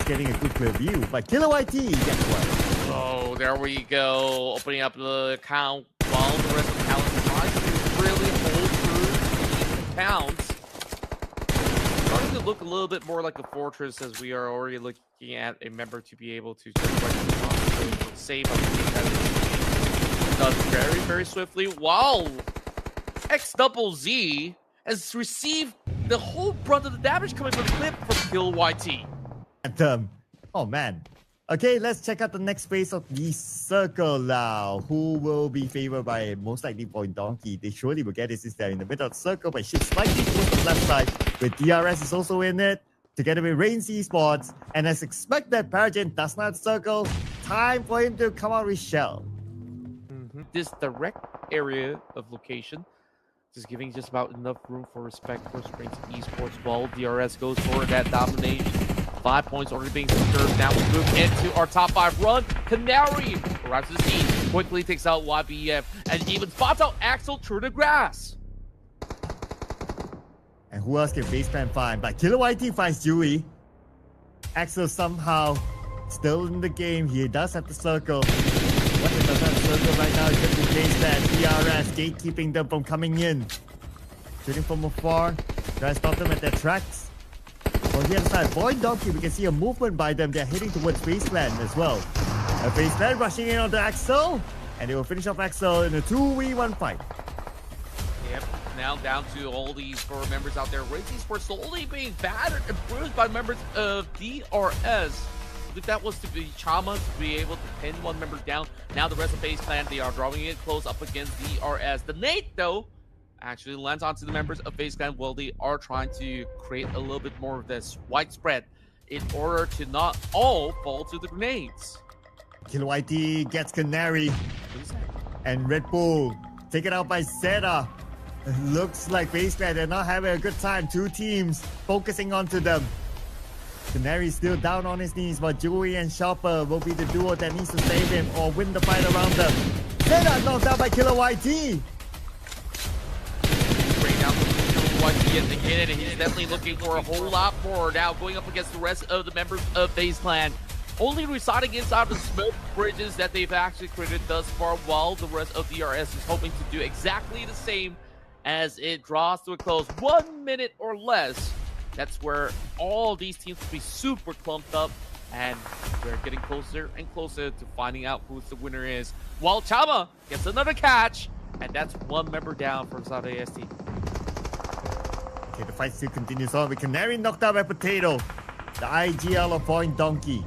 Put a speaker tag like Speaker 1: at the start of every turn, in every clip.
Speaker 1: getting a good clear view. But KillerYT gets one.
Speaker 2: Oh, there we go. Opening up the count while the rest of the talent tries to really hold through the counts. Starting to look a little bit more like a fortress as we are already looking at a member to be able to just save up done very, very swiftly. While XZZ has received the whole brunt of the damage coming from the clip from KillerYT.
Speaker 1: And, oh man. Okay, let's check out the next phase of the circle now. Who will be favored by most likely Point Donkey? They surely will get it since they're in the middle of the circle, but shifts slightly towards the left side. With DRS is also in it, together with Reigns Esports. And as expected, Pradhan does not circle. Time for him to come out with Shell.
Speaker 2: This direct area of location is giving just about enough room for respect for Springs Esports. While DRS goes for that domination. 5 points already being secured. Now we move into our top 5 run. Canary arrives to the scene, quickly takes out YBF, and even spots out Axel through the grass.
Speaker 1: And who else can faceplan find? But KillerYT finds Dewey. Axel somehow still in the game. He does have the circle. What he does have the circle right now is just in case that DRS gatekeeping them from coming in. Shooting from afar. Try to stop them at their tracks. On the other side, Point Donkey, we can see a movement by them. They're heading towards Faceland as well. A Faceland rushing in onto Axel. And they will finish off Axel in a 2v1 fight.
Speaker 2: Yep, now down to all these 4 members out there. Reigns Esports slowly being battered and bruised by members of DRS. I think that was to be Chama to be able to pin one member down. Now the rest of Faceland, they are drawing it close up against DRS. The Nate, though, actually lands onto the members of Faceland while they are trying to create a little bit more of this widespread in order to not all fall to the grenades.
Speaker 1: KillerYT gets Canary. And Red Bull taken out by Zeta. It looks like Faceland, they're not having a good time. 2 teams focusing onto them. Canary still down on his knees, but Joey and Shopper will be the duo that needs to save him or win the fight around them. Zeta knocked out by KillerYT.
Speaker 2: Yet again, and he's definitely looking for a whole lot more now, going up against the rest of the members of Faceland, only residing inside the smoke bridges that they've actually created thus far, while the rest of DRS is hoping to do exactly the same as it draws to a close. 1 minute or less, that's where all these teams will be super clumped up, and we're getting closer and closer to finding out who the winner is, while Chama gets another catch, and that's 1 member down from South Asia.and.
Speaker 1: Okay, the fight still continues on with Canary knocked out by Potato. The IGL of Point Donkey.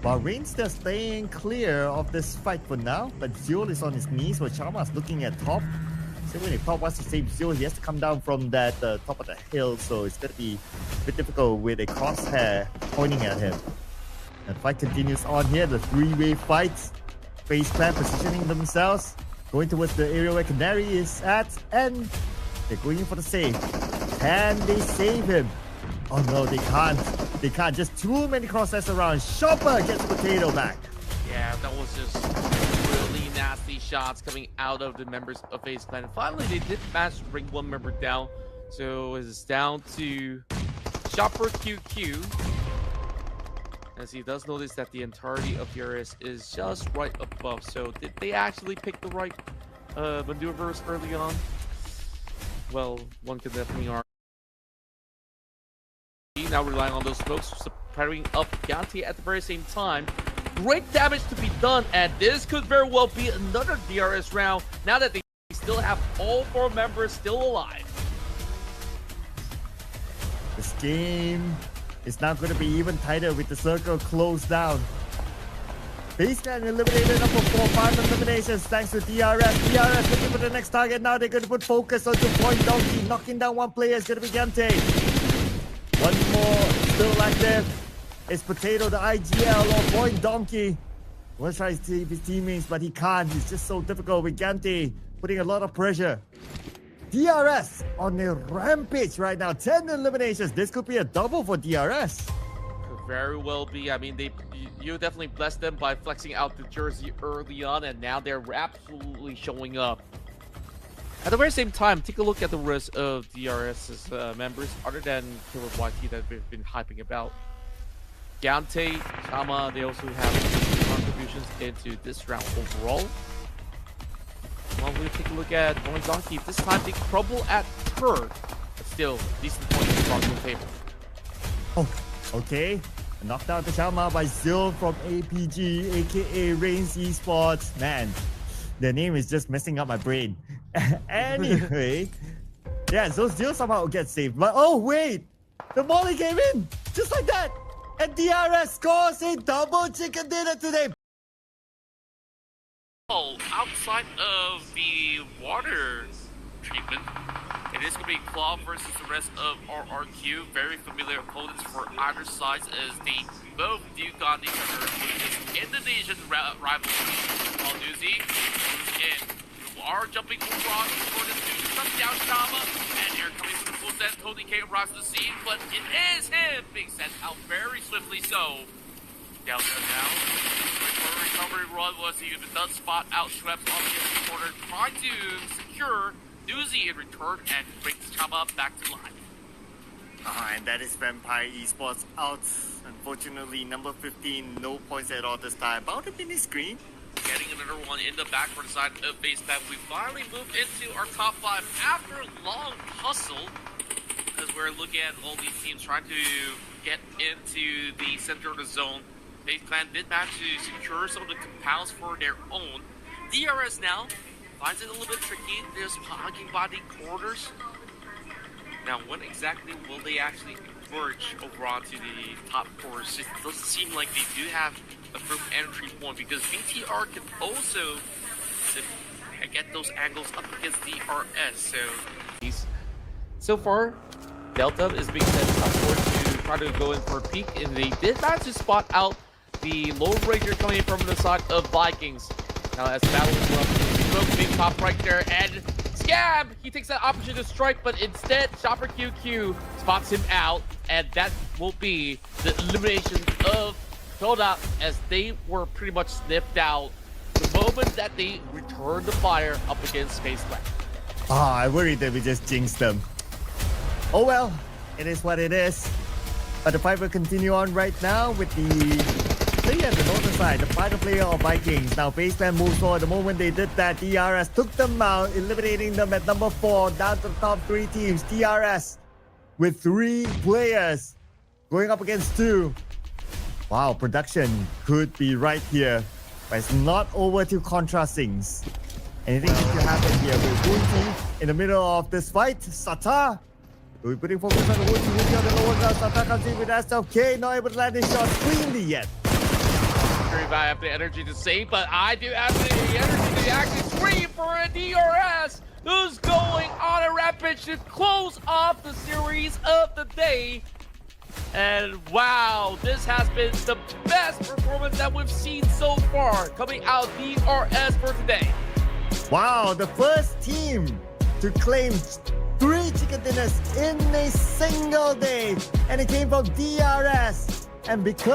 Speaker 1: While Reigns still staying clear of this fight for now, but Zul is on his knees while Chama's looking at top. So when top wants to save Zul, he has to come down from that top of the hill, so it's going to be a bit difficult with a crosshair pointing at him. And the fight continues on here, the 3-way fights. Faceland positioning themselves, going towards the area where Canary is at, and they're going in for the save. Can they save him? Oh no, they can't. They can't. Just too many crosshairs around. Shopper gets Potato back.
Speaker 2: Yeah, that was just really nasty shots coming out of the members of Faceland. And finally, they did manage to bring 1 member down. So it's down to Shopper QQ. As he does notice that the entirety of DRS is just right above. So did they actually pick the right maneuvers early on? Well, one could definitely argue. Now relying on those smokes, spreading up Gyante at the very same time. Great damage to be done, and this could very well be another DRS round now that they still have all 4 members still alive.
Speaker 1: This game is now going to be even tighter with the circle closed down. Faceland eliminated number 4, 5 eliminations thanks to DRS. DRS looking for the next target. Now they're going to put focus onto Point Donkey. Knocking down 1 player is going to be Gyante. 1 more still active. It's Potato, the IGL of Point Donkey. Wants to try to save his teammates, but he can't. It's just so difficult with Gyante putting a lot of pressure. DRS on a rampage right now. 10 eliminations. This could be a double for DRS.
Speaker 2: Could very well be. I mean, you definitely blessed them by flexing out the jersey early on, and now they're absolutely showing up. At the very same time, take a look at the rest of DRS's members, other than KillerYT that we've been hyping about. Gyantey, Shama, they also have contributions into this round overall. Well, we'll take a look at Gokarna Gg. This time they crumble at third, but still decent points across the table.
Speaker 1: Oh, okay. Knocked out the Shama by Zil from APG, aka Reigns Esports. Man, the name is just messing up my brain. Anyway, yeah, so Zil somehow gets saved. But oh wait, the molly came in just like that, and DRS scores a double chicken dinner today.
Speaker 2: Oh, outside of the water treatment, it is going to be Claw versus the rest of RRQ. Very familiar opponents for either side as they both duke on each other with this Indonesian rivalry. While Nuzi in. Are jumping across for this dude. Comes down Shama, and here coming from the full set. Tony K rocks the scene, but it is him being sent out very swiftly. So, Delta now. Recovery run was he does spot out Schweppes on the corner, trying to secure Nuzi in return and brings Shama back to life.
Speaker 1: And that is Vampire Esports out. Unfortunately, number 15, no points at all this time. About a mini screen.
Speaker 2: Getting another one in the backward side of baseline. We finally moved into our top 5 after a long hustle, as we're looking at all these teams trying to get into the center of the zone. FaZe Clan did manage to secure some of the compounds for their own. DRS now finds it a little bit tricky. They're hogging by the corners. Now, when exactly will they actually merge over onto the top course? It doesn't seem like they do have a firm entry point, because BTR can also get those angles up against DRS. So far, Delta is being sent upward to try to go in for a peek, and they did manage to spot out the low ranger coming from the side of Vikings. Now, as battle is up, big pop right there, and Scab! He takes that opportunity to strike, but instead, Chopper QQ spots him out, and that will be the elimination of Horaa, as they were pretty much sniffed out the moment that they returned the fire up against FaZe Clan.
Speaker 1: I worried that we just jinxed them. Oh well, it is what it is. But the fight will continue on right now with the player at the northern side, the final player of Vikings. Now FaZe Clan moves forward. The moment they did that, DRS took them out, eliminating them at number 4, down to the top 3 teams. DRS with 3 players going up against 2. Wow, production could be right here, but it's not over to Contra Sings. Anything could happen here with Gyantey in the middle of this fight. Sata will be putting focus on the Gyantey on the lower ground. Sata comes in with SLK, not able to land his shot cleanly yet.
Speaker 2: Sure if I have the energy to save, but I do have the energy to actually scream for a DRS who's going on a rampage to close off the series of the day. And wow, this has been the best performance that we've seen so far coming out DRS for today.
Speaker 1: Wow, the first team to claim 3 chicken dinners in a single day, and it came from DRS. And because